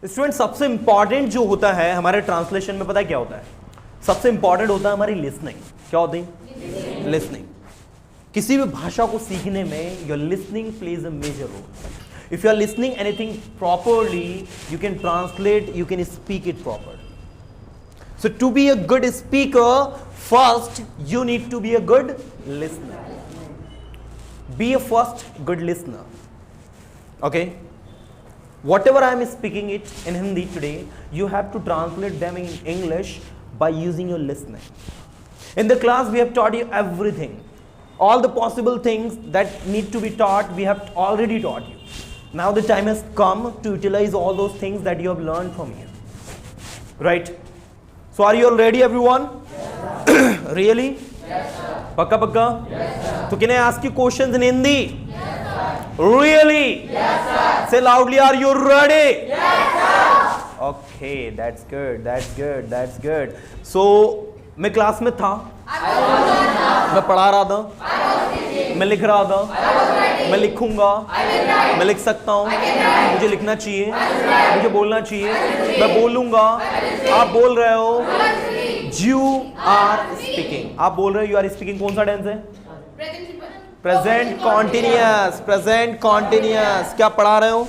Student सबसे important जो होता है हमारे ट्रांसलेशन में, पता है क्या होता है? सबसे इंपॉर्टेंट होता है हमारी लिसनिंग। क्या होती है? लिसनिंग। किसी भी भाषा को सीखने में your listening plays a major role. If you are listening anything properly, you can translate, you can speak it proper. So to be a good speaker, first you need to be a good listener. Be a first good listener. Okay? Whatever I am speaking it in Hindi today, you have to translate them in English by using your listening. In the class we have taught you everything. All the possible things that need to be taught, we have already taught you. Now the time has come to utilize all those things that you have learned from here. Right? So are you all ready, everyone? Yes, really? Yes, sir. Pakka pakka? Yes, sir. So can I ask you questions in Hindi? Yes, sir. Really? Yes, sir. Say loudly, are you ready? Yes, sir. Okay, that's good, that's good, that's good. So मैं class में था, मैं पढ़ा रहा था, मैं लिख रहा था, मैं लिखूंगा, मैं लिख सकता हूँ, मुझे लिखना चाहिए, मुझे बोलना चाहिए, मैं बोलूंगा, आप बोल रहे हो, यू आर स्पीकिंग, आप बोल रहे हो, यू आर स्पीकिंग। कौन सा टेंस है? Present continuous. Present continuous. क्या पढ़ा रहे हो?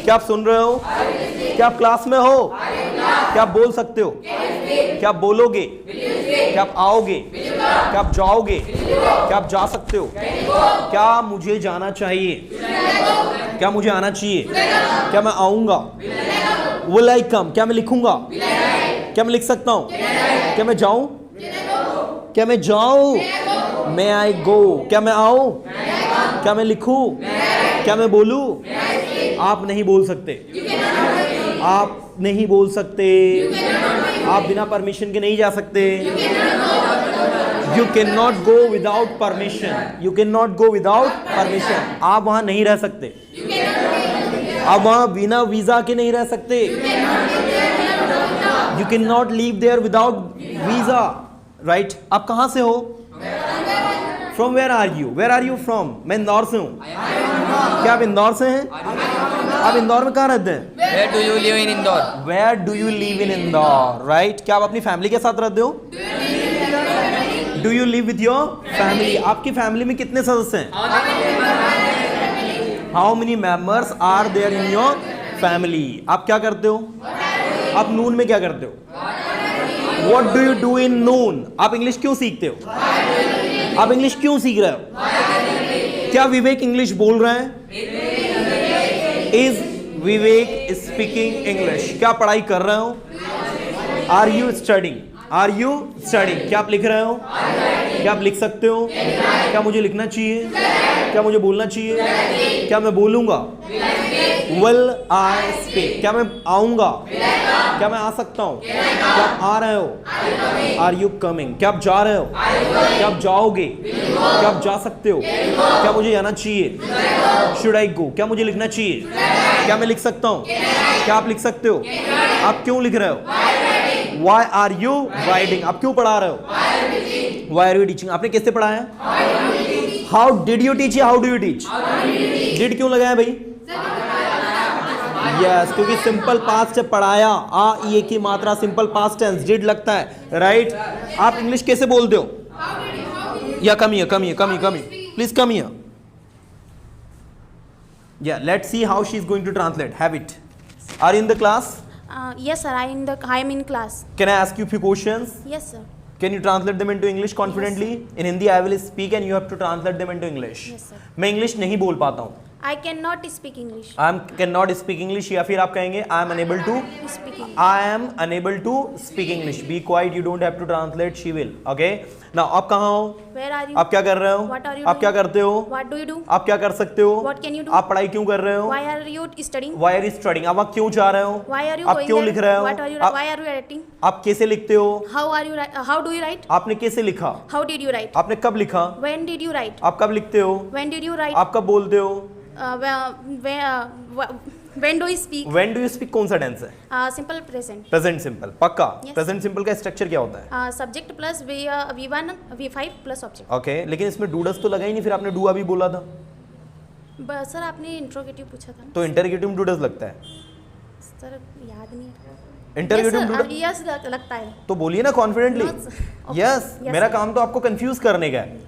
क्या आप सुन रहे हो? क्या आप क्लास में हो? क्या आप बोल सकते हो? क्या आप बोलोगे? क्या आप आओगे? क्या आप जाओगे? क्या आप जा सकते हो? क्या मुझे जाना चाहिए? क्या मुझे आना चाहिए? क्या मैं आऊंगा? Will I come? क्या मैं लिखूंगा? क्या मैं लिख सकता हूं? क्या मैं जाऊं? क्या मैं जाऊं? May I go? क्या मैं आऊं? क्या मैं लिखूं? क्या मैं बोलूं? आप नहीं बोल सकते। आप नहीं बोल सकते। आप बिना परमिशन के नहीं जा सकते। You cannot go without permission. You cannot go without permission. आप वहां नहीं रह सकते। आप वहां बिना वीजा के नहीं रह सकते। You cannot leave there without visa. Right? आप कहां से हो? From where are you? Where are you from? मैं इंदौर से हूँ। क्या आप इंदौर से हैं? आप इंदौर में कहाँ रहते हैं? Where do you live in Indore? Where do you live in Indore? Right? क्या आप अपनी फैमिली के साथ रहते हो? Do you live with your family? आपकी फैमिली में कितने सदस्य हैं? How many members are there in your family? आप क्या करते हो? आप नून में क्या करते हो? What do you do in noon? आप इंग्लिश क्यों सीखते हो? आप इंग्लिश क्यों सीख रहे हो? क्या विवेक इंग्लिश बोल रहे हैं? Is Vivek speaking English? क्या पढ़ाई कर रहे हो? Are you studying? Are you studying? क्या आप लिख रहे हो? क्या आप लिख सकते हो? क्या मुझे लिखना चाहिए? क्या मुझे बोलना चाहिए? क्या मैं बोलूंगा? Will I speak? क्या मैं आऊंगा? क्या मैं आ सकता हूँ? क्या आप आ रहे हो? Are you coming? क्या आप जा रहे हो? क्या आप जाओगे? क्या आप जा सकते हो? क्या मुझे जाना चाहिए? Should I go? क्या मुझे लिखना चाहिए? क्या मैं लिख सकता हूँ? क्या आप लिख सकते हो? आप क्यों लिख रहे हो? Why are you writing? आप क्यों पढ़ा रहे हो? Why are you teaching? आपने किससे पढ़ाया? How did you teach? How do you teach? Did क्यों लगाया भाई? Yes, क्योंकि सिंपल पास्ट से पढ़ाया। आ ये की मात्रा सिंपल पास्ट टेंस डिड लगता है। राइट? आप इंग्लिश कैसे बोलते हो? या come here, come here, come here, come here. Please come here. Yeah, let's see how she is going to translate. Have it. Are you in the class? Yes, sir. I am in class. Can I ask you a few questions? Yes, sir. Can you translate them into English confidently? Yes, in Hindi I will speak and you have to translate them into English. Yes, sir. मैं English नहीं बोल पाता हूँ। I cannot speak English. I cannot speak English या फिर आप कहेंगे I am unable to Speak English. I am unable to speak English. Be quiet. You don't have to translate. She will. Okay. Now आप कहाँ हो? Where are you? आप क्या कर रहे हो? What are you आप क्या doing? करते हो? What do you do? आप क्या कर सकते हो? What can you do? आप पढ़ाई क्यों कर रहे हो? Why are you studying? Why are you studying? आप वहाँ क्यों जा रहे हो? Why are you आप going क्यों there? लिख रहे हो? What are you? आप, Why are you writing? आप कैसे लिखते हो? How are you? How do you write? आपने कैसे लिखा? How did you write? आपने कब लिखा? When did you write? आप कब लिखते हो? When did you write? आप कब बोलते हो? When do you speak? When do you speak कौन सा टेंस है? Simple present. Present simple. पक्का? Yes. प्रेजेंट सिंपल का स्ट्रक्चर क्या होता है? Subject plus V1 V5 plus object. Okay, लेकिन इसमें डूडस तो लगा ही नहीं, फिर आपने डू अभी बोला था। सर आपने इंट्रोगेटिव पूछा था ना? तो इंटरगेटिव में डूडस लगता है। सर याद नहीं है। इंटररोगेटिव यस लगता है। तो बोलिए ना confidently. Not- okay. Yes, Yes, मेरा sir. काम तो आपको कंफ्यूज करने का है।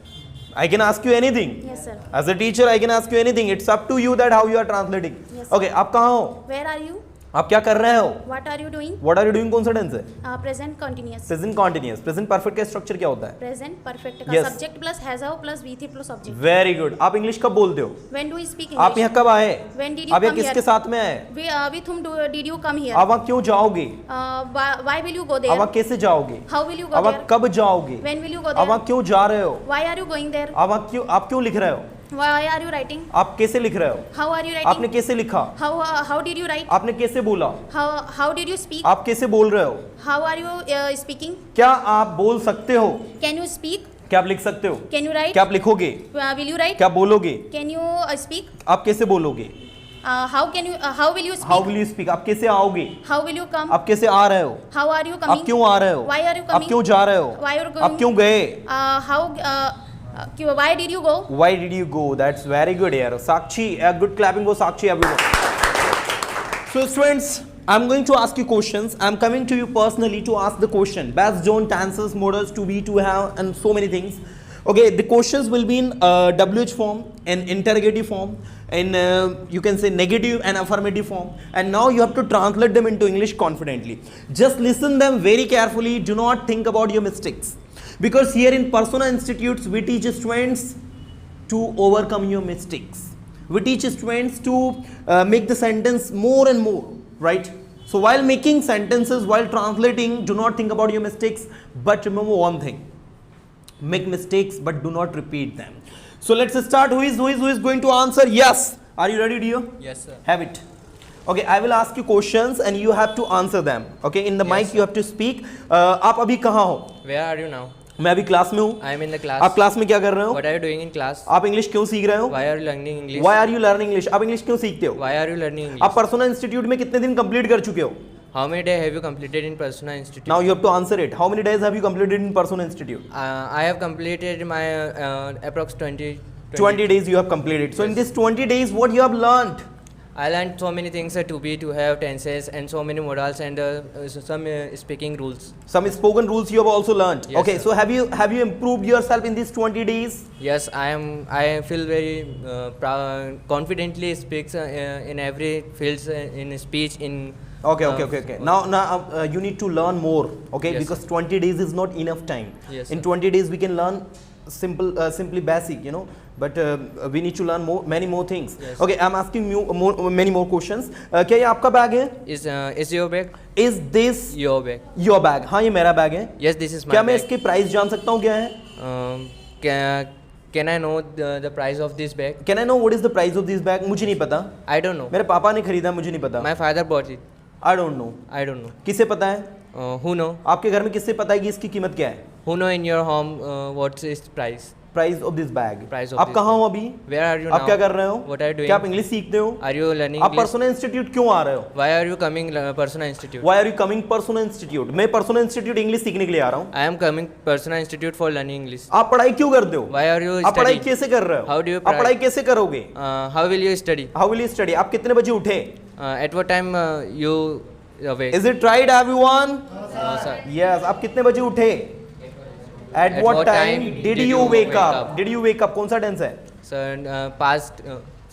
I can ask you anything. Yes sir. As a teacher, I can ask you anything. It's up to you that how you are translating. Yes, sir. Okay, आप कहाँ हो? Where are you? आप क्या कर रहे हो? What are you doing? What are you doing कौन सा टेंस है? Present continuous. Present continuous. Present perfect का स्ट्रक्चर क्या होता है? Present perfect का Yes. subject plus has have plus V3 plus object. Very good. आप इंग्लिश कब बोलते हो? When do we speak आप English? यहाँ कब आए? When did you आप यहाँ come किसके here? साथ में आए? With whom did you come here? आप वहाँ क्यों जाओगे? Why will you go आप वहाँ there? कैसे जाओगे? How will you आप go वहाँ there? कब जाओगे? When will you go आप वहाँ there? क्यों जा रहे हो? Why are you going there? आप वहाँ क्यों लिख रहे हो? Why are you writing? आप कैसे लिख रहे हो? How are you आपने writing? कैसे लिखा? How did you write? आपने कैसे बोला? How did you speak? आप कैसे बोल रहे हो? How are you speaking? क्या आप बोल सकते हो? Can you speak? क्या आप लिख सकते हो? Can you write? क्या आप लिखोगे? Will you write? क्या बोलोगे? Can you speak? आप कैसे बोलोगे? How can you? How will you speak? How will you speak? आप कैसे आओगे? How will you come? आप कैसे आ रहे हो? How are you coming? आप क्यों आ रहे हो? Why are you आप coming? क्यों जा रहे हो? Why are you आप going? क्यों गए? Why did you go? Why did you go? That's very good यार। साक्षी, a good clapping for Sakshi everyone. So students, I'm going to ask you questions. I'm coming to you personally to ask the question based on tenses, modals, to be, to have, and so many things. Okay, the questions will be in WH form, in interrogative form, in you can say negative and affirmative form, and now you have to translate them into English confidently. Just listen them very carefully. Do not think about your mistakes, because here in Persona Institutes we teach students to overcome your mistakes. We teach students to make the sentence more and more, right? So while making sentences, while translating, do not think about your mistakes, but remember one thing: make mistakes but do not repeat them. So let's start. Who is going to answer? Yes. Are you ready, dear? Yes, sir. Have it. Okay, I will ask you questions and you have to answer them. Okay, in the Yes, mic sir. you have to speak. आप अभी कहाँ हो? Where are you now? मैं अभी class में हूँ। I am in the class. आप class में क्या कर रहे हो? What are you doing in class? आप इंग्लिश क्यों सीख रहे हो? Why are you learning English? Why are you learning English? आप इंग्लिश क्यों सीखते हो? Why are you learning English? आप पर्सोना इंस्टीट्यूट में कितने दिन कंप्लीट कर चुके हो? How many days have you completed in Persona Institute? Now you have to answer it. How many days have you completed in Persona Institute? I have completed my approx 20 days you have completed. So in this 20 days, what you have learned? I learned so many things, to be, to have, tenses, and so many modals and some speaking rules. Some spoken rules you have also learned. Yes, Okay, sir. so have you improved yourself in these 20 days? Yes, I feel very confidently speaks in every fields, in speech, in Okay. Now you need to learn more. Okay, Yes, because sir. 20 days is not enough time. Yes, in sir. 20 days we can learn simply basic, you know. But we need to learn many more things. Yes. Okay, I'm asking you many more questions. क्या ये आपका bag है? Is your bag? Is this Your bag? your bag? हाँ, ये मेरा bag है। Yes, this is my क्या मैं bag. इसकी प्राइस जान सकता हूँ क्या है? Can I know the price of this bag? Can I know what is the price of this bag? मुझे नहीं पता। I don't know. मेरे पापा ने खरीदा, मुझे नहीं पता। My father bought it. I don't know. I don't know. किसे पता है? Who know? आपके घर में किससे पता है कि इसकी कीमत क्या है? Who know in your home what's its price? Price of this bag. Price of आप this कहाँ हो अभी? Where are you आप now? क्या कर रहे हो? What are you doing? क्या आप इंग्लिश सीखते हो? Are you learning आप English? पर्सोना इंस्टीट्यूट क्यों आ रहे हो? Why are you coming Persona Institute? Why are you coming persona institute? मैं पर्सोना इंस्टीट्यूट इंग्लिश सीखने के लिए आ रहा हूँ। I am coming Persona Institute for learning English. आप पढ़ाई क्यों करते हो? Why are you आप पढ़ाई studying? कैसे कर रहे हो? How do you आप पढ़ाई कैसे करोगे? How will you study? How will you study? आप कितने बजे उठे? At what time you awake? Is it right everyone? No, sir. Yes. आप कितने बजे उठे? At what time did you wake up? Did you wake up? कौन सा टेंस है? Sir, past,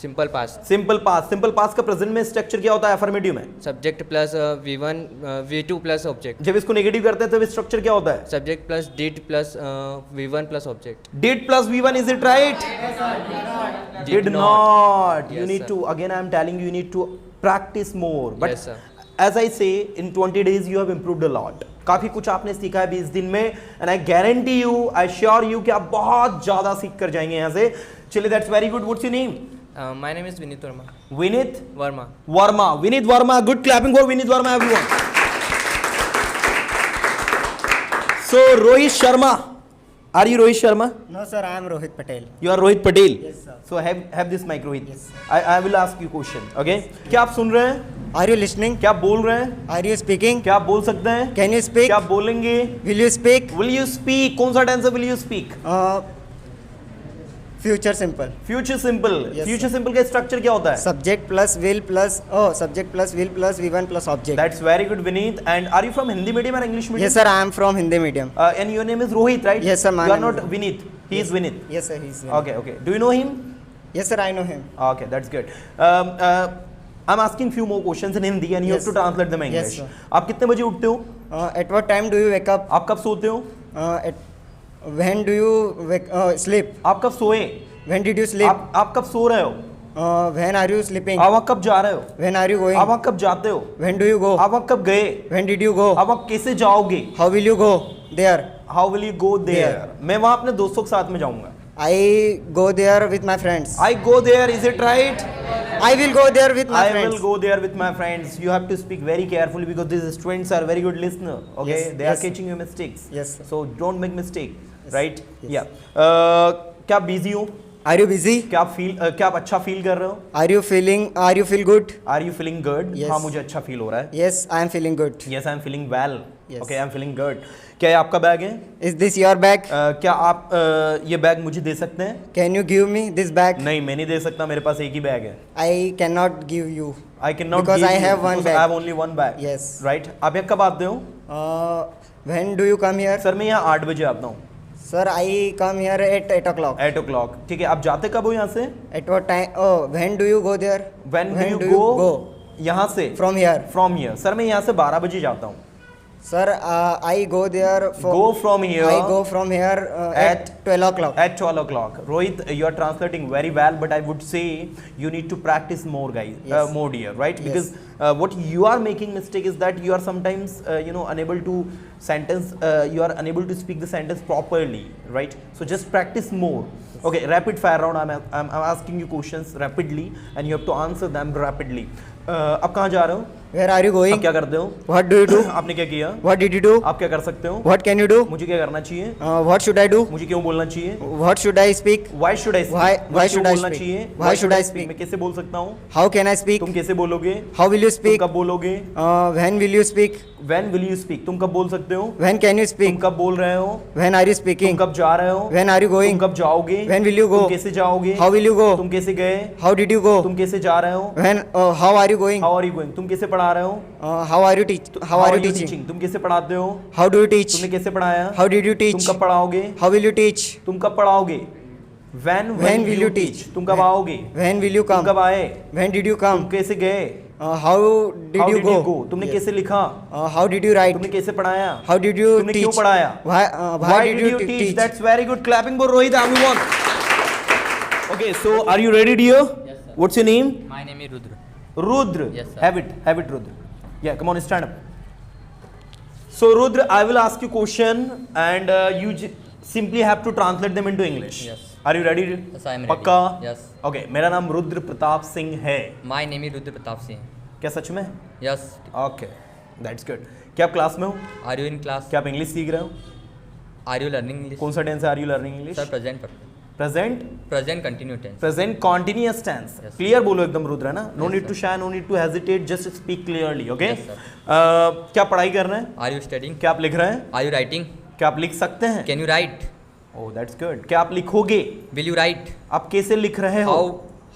simple past. Simple past. Simple past का present में structure क्या होता है अफर्मेटिव में? Subject plus V1, V2 plus object. जब इसको नेगेटिव करते हैं तो स्ट्रक्चर क्या होता है? Subject plus did plus V1 plus object. Did plus V1, is it right? Did not. You Yes, need sir. to, again I am telling you, you need to practice more. But Yes, sir. as I say, in 20 days you have improved a lot. काफी कुछ आपने सीखा है 20 दिन में, and I guarantee you, I assure you कि आप बहुत ज्यादा सीख कर जाएंगे यहाँ से। चलिए, that's very good. What's your name? My name is Vinit Verma. Vinit Verma. Verma. Vinit Verma. Good clapping for Vinit Verma, everyone. So Rohit Sharma. Are you Rohit Sharma? No, sir, I am Rohit Patel. You are Rohit Patel. Yes, sir. So have this mic, Rohit. Yes, sir. I will ask you question. Okay? क्या आप सुन रहे हैं? Are you listening? क्या आप बोल रहे हैं? Are you speaking? क्या आप बोल सकते हैं? Can you speak? क्या आप बोलेंगे? Will you speak? Will you speak? कौन सा टेंस है will you speak? Future simple. Future simple, Yes, future sir. Simple का स्ट्रक्चर क्या होता है? Subject plus will plus subject plus will plus V1 plus object. That's very good, Vineet. And are you from Hindi medium or English medium? Yes sir, I am from Hindi medium. And your name is Rohit, right? Yes, sir, my You are name not is- Vineet. He is Vineet. Yes sir, he's. Okay, okay. Do you know him? Yes sir, I know him. Okay, that's good. I'm asking few more questions in Hindi and you Yes. have to translate them in Yes, English. sir. आप कितने बजे उठते हो? At what time do you wake up? आप कब सोते हो? When do you sleep? आप कब सोए? When did you sleep? आप कब सो रहे हो? When are you sleeping? आप वहाँ कब जा रहे हो? When are you going? आप वहाँ कब जाते हो? When do you go? आप वहाँ कब गए? When did you go? आप वहाँ कैसे जाओगे? How will you go there? How will you go there? There. मैं वहाँ अपने दोस्तों के साथ में जाऊंगा. I go there with my friends. I go there, is it right? I will go there with my I friends. will go there with my friends. You have to speak very carefully because these students are very good listener. Okay, Yes, they are yes. catching your mistakes. Yes, sir. So don't make mistake, Yes, right? yes. Yeah. क्या आप busy हो? Are you busy? क्या आप क्या आप अच्छा feel कर रहे हो? Are you feel good? Are you feeling good? Yes. हाँ, मुझे अच्छा feel हो रहा है. Yes, I am feeling good. Yes, I am feeling well. Yes. Okay, I am feeling good. क्या ये आपका बैग है? Is this your bag? क्या आप ये बैग मुझे दे सकते हैं? Can you give me this bag? नहीं, मैं नहीं दे सकता. मेरे पास एक ही बैग है. I cannot give you. I cannot Because give I you have one because bag. I have only one bag. Yes. Right? आप यहाँ कब आते हो? When do you come here? Sir मैं यहाँ 8 बजे आता हूँ. Sir, I come here at 8 o'clock. 8 o'clock. ठीक है. आप जाते कब हो यहाँ से? At what time? Oh, when do you go there? When do you go? यहाँ से? From here. From here. Sir मैं यहाँ से 12 बजे जाता हूँ. Sir, I go there for. Go from here. I go from here at 12 o'clock. At 12 o'clock. Rohit, you are translating very well, but I would say you need to practice more, guys. Yes. More, dear, right? Yes. Because what you are making mistake is that you are sometimes, unable to sentence. You are unable to speak the sentence properly, right? So just practice more. Okay, rapid fire round. I'm asking you questions rapidly, and you have to answer them rapidly. आप कहाँ जा रहे हो? Where are you going? आप क्या करते हो? What do you do? आपने क्या किया? What did you do? आप क्या कर सकते हो? What can you do? मुझे क्या करना चाहिए? What should I do? मुझे क्यों बोलना चाहिए? What should I speak? Why should I speak? Why मुझे should क्यों I बोलना speak? चाहिए? Why should I speak? मैं कैसे बोल सकता हूँ? How can I speak? तुम कैसे बोलोगे? How will you तुम speak? कब बोलोगे? When will you speak? When will you speak? तुम कब बोल सकते हो? When can you तुम speak? कब बोल रहे हो? When are you तुम speaking? कब जा रहे हो? When are you तुम going? कब जाओगे? When will you go? तुम कैसे जाओगे? How will you go? तुम कैसे गए? How did you go? तुम कैसे जा रहे हो? When? How are you going? How are you going? तुम कैसे पढ़ा रहे हो? How are you teaching? तुम कैसे पढ़ाते हो? How do you teach? तुमने कैसे पढ़ाया? How did you तुम teach? कब पढ़ाओगे? How will you teach? तुम कब पढ़ाओगे? When will you teach? तुम कब आओगे? When will you तुम come? कब आए? When did you तुम come? कैसे गए? How did How you did you go? go? तुमने Yes. कैसे लिखा? How did you write? तुमने कैसे पढ़ाया? How did you तुमने क्यों teach? पढ़ाया? Why did you teach? That's very good. Clapping for Rohit. Everyone. Okay, so are you ready, dear? Yes, sir. What's your name? My name is Rudra. Rudra. Yes, sir. Have it, Rudra. Yeah, come on, stand up. So, Rudra, I will ask you question, and you simply have to translate them into English. Yes. Are you ready? Yes, I am ready. पक्का? Yes. Okay, मेरा नाम रुद्र प्रताप सिंह है. My name is Rudra Pratap Singh. क्या सच में? Yes. Okay, that's good. क्या आप class में हो? Are you in class? क्या आप इंग्लिश सीख रहे हो? Are you learning English? कौन सा टेंस है? Are you learning English? Sir, present. Present. Present continuous tense. Present continuous tense. Yes. Clear बोलो एकदम रुद्र ना. No Yes, need to sir. shy, no need to hesitate. Just speak clearly. Okay. Yes, sir. क्या पढ़ाई कर रहे हैं? Are you studying? क्या आप लिख रहे हैं? Are you writing? क्या आप लिख सकते हैं? Can you write? Oh, that's good. क्या आप लिखोगे? Will you write? आप कैसे लिख रहे हो?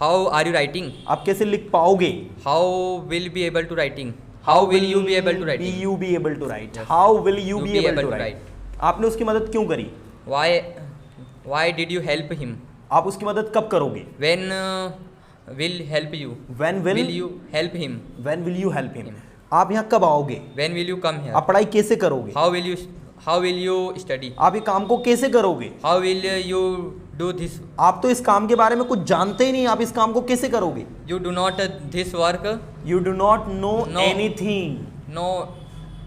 How are you writing? आप कैसे लिख पाओगे? How will be able to writing? How will you be able to writing? Be you be able to write? Yes. How will you be able to write? आपने उसकी मदद क्यों करी? Why did you help him? आप उसकी मदद कब करोगे? When will help you? When will you help him? When will you help him? आप यहाँ कब आओगे? When will you come here? आप पढ़ाई कैसे करोगे? How will you study? आप ये काम को कैसे करोगे? How will you do this? आप तो इस काम के बारे में कुछ जानते ही नहीं, आप इस काम को कैसे करोगे? You do not this work. You do not know No. anything. No.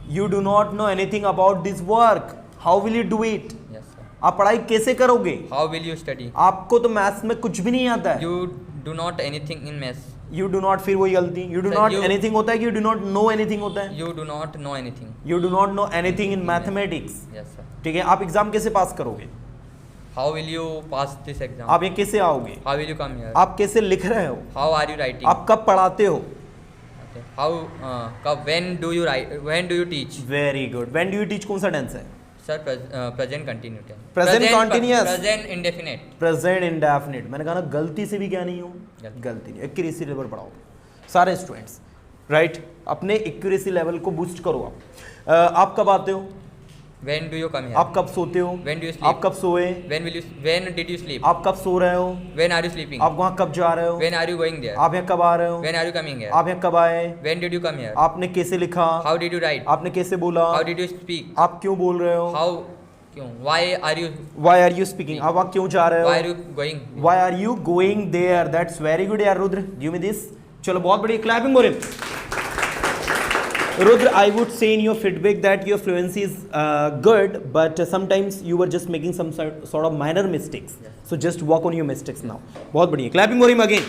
You do not know anything about this work. How will you do it? Yes, sir. आप पढ़ाई कैसे करोगे? How will you study? आपको तो maths में कुछ भी नहीं आता है. You do not anything in maths. You do not, फिर वही गलती. You do Sir, not you- anything होता है कि you do not know anything होता है? You do not know anything. You do not know anything in mathematics. Yes, sir. ठीक है, आप एग्जाम कैसे पास करोगे? How will you pass this exam? आप ये कैसे आओगे? How will you come here? आप कैसे लिख रहे हो? How are you writing? आप कब पढ़ाते हो? Okay. When do you write? When do you teach? Very good. When do you teach कौन सा टेंस है? Sir, present continuous. Present continuous. Present indefinite. Present indefinite, मैंने कहा ना गलती से भी क्या नहीं हो, गलती नहीं, एक्यूरेसी लेवल बढ़ाओ सारे स्टूडेंट्स, राइट। अपने एक्यूरेसी लेवल को बूस्ट करो आप कब आते हो, When do you come here? आप कब सोते हो, When do you sleep? आप कब सोए, When did you sleep? आप कब सो रहे हो, When are you sleeping? आप वहाँ कब जा रहे हो, When are you going there? आप यहाँ कब आ रहे हो, When are you coming here? आप यहाँ कब आए, When did you come here? आपने कैसे लिखा, How did you write? आपने कैसे बोला, How did you speak? आप क्यों बोल रहे हो, How? क्यों? Why are you? Why are you speaking, आप वहाँ क्यों जा रहे हो, Why are you going? Why are you going there? That's very good यार रुद्र, give me this. चलो बहुत बढ़िया, clapping for him. Rudra, I would say in your feedback that your fluency is good, but sometimes you were just making some sort of minor mistakes. So just work on your mistakes now. बहुत बढ़िया, clapping for him again.